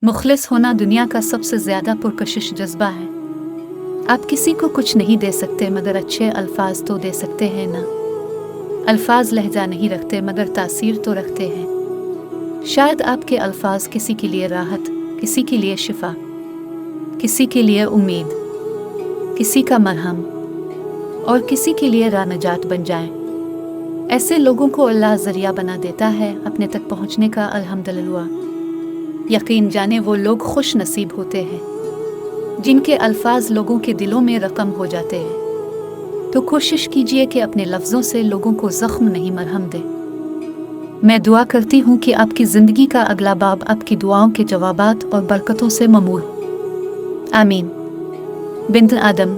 मुखलिस होना दुनिया का सबसे ज़्यादा पुरकशिश जज्बा है। आप किसी को कुछ नहीं दे सकते मगर अच्छे अल्फाज तो दे सकते हैं ना। अल्फाज लहजा नहीं रखते मगर तासीर तो रखते हैं। शायद आपके अल्फाज किसी के लिए राहत, किसी के लिए शिफा, किसी के लिए उम्मीद, किसी का मरहम और किसी के लिए राह नजात बन जाएं। ऐसे लोगों को अल्लाह ज़रिया बना देता है अपने तक पहुँचने का। अल्हम्दुलिल्लाह। यकीन जाने वो लोग खुश नसीब होते हैं जिनके अल्फाज लोगों के दिलों में रकम हो जाते हैं। तो कोशिश कीजिए कि अपने लफ्ज़ों से लोगों को ज़ख्म नहीं मरहम दें। मैं दुआ करती हूँ कि आपकी ज़िंदगी का अगला बाब आपकी दुआओं के जवाबात और बरकतों से ममूर। आमीन। बिन्त आदम।